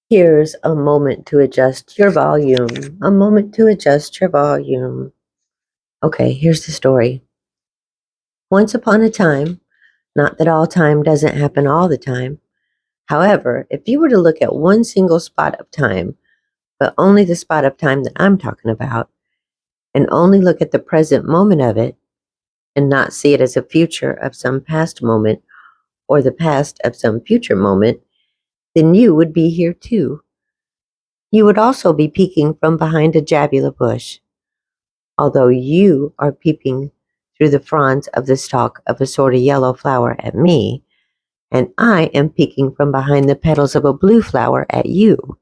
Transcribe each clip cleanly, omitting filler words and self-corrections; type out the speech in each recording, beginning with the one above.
Here's a moment to adjust your volume. A moment to adjust your volume. Okay, here's the story. Once upon a time, not that all time doesn't happen all the time. However, if you were to look at one single spot of time, but only the spot of time that I'm talking about, and only look at the present moment of it, and not see it as a future of some past moment or the past of some future moment, then you would be here too. You would also be peeking from behind a jabula bush, although you are peeping through the fronds of the stalk of a sort of yellow flower at me, and I am peeking from behind the petals of a blue flower at you.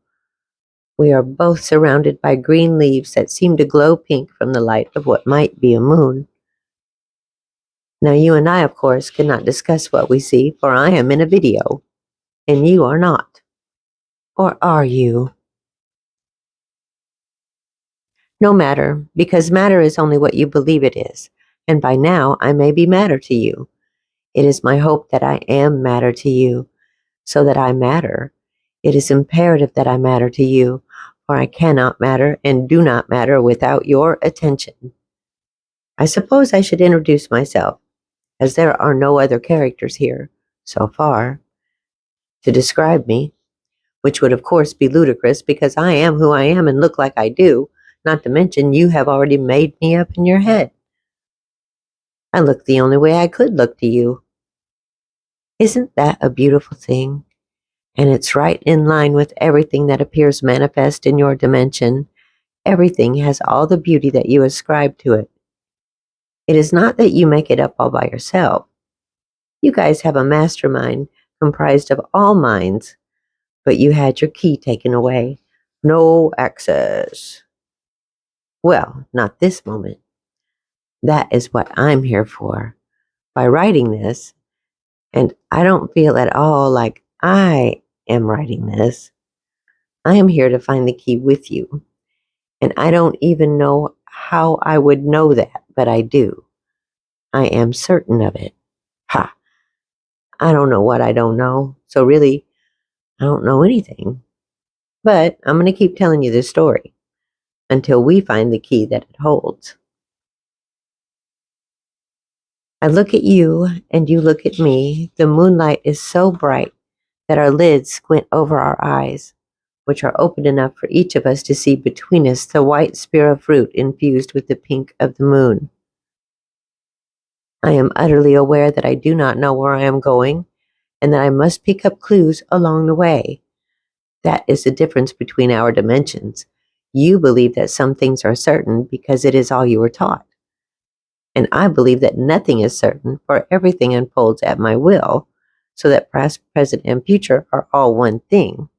We are both surrounded by green leaves that seem to glow pink from the light of what might be a moon. Now you and I, of course, cannot discuss what we see, for I am in a video, and you are not. Or are you? No matter, because matter is only what you believe it is, and by now I may be matter to you. It is my hope that I am matter to you, so that I matter. It is imperative that I matter to you, for I cannot matter and do not matter without your attention. I suppose I should introduce myself, as there are no other characters here, so far, to describe me, which would of course be ludicrous because I am who I am and look like I do, not to mention you have already made me up in your head. I look the only way I could look to you. Isn't that a beautiful thing? And it's right in line with everything that appears manifest in your dimension. Everything has all the beauty that you ascribe to it. It is not that you make it up all by yourself. You guys have a mastermind comprised of all minds, but you had your key taken away. No access. Well, not this moment. That is what I'm here for. By writing this, and I don't feel at all like I am writing this, I am here to find the key with you. And I don't even know how I would know that, but I do. I am certain of it. Ha! I don't know what I don't know. So really, I don't know anything. But I'm going to keep telling you this story until we find the key that it holds. I look at you and you look at me. The moonlight is so bright that our lids squint over our eyes, which are open enough for each of us to see between us the white spear of fruit infused with the pink of the moon. I am utterly aware that I do not know where I am going and that I must pick up clues along the way. That is the difference between our dimensions. You believe that some things are certain because it is all you were taught. And I believe that nothing is certain, for everything unfolds at my will, so that past, present, and future are all one thing.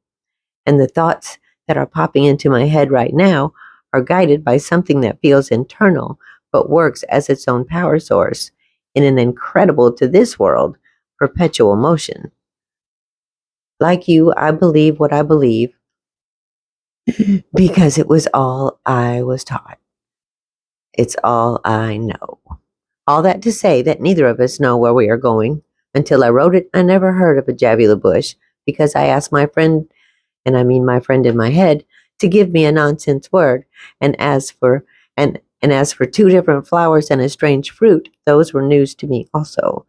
And the thoughts that are popping into my head right now are guided by something that feels internal, but works as its own power source in an incredible to this world perpetual motion. Like you, I believe what I believe because it was all I was taught. It's all I know. All that to say that neither of us know where we are going. Until I wrote it, I never heard of a Javula bush because I asked my friend, and I mean my friend in my head, to give me a nonsense word. And as for two different flowers and a strange fruit, those were news to me also.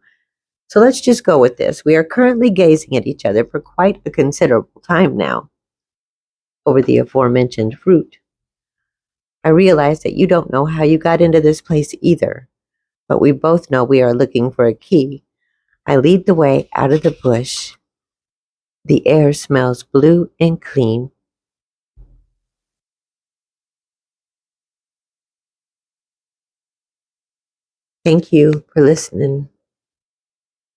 So let's just go with this. We are currently gazing at each other for quite a considerable time now over the aforementioned fruit. I realize that you don't know how you got into this place either, but we both know we are looking for a key. I lead the way out of the bush. The air smells blue and clean. Thank you for listening.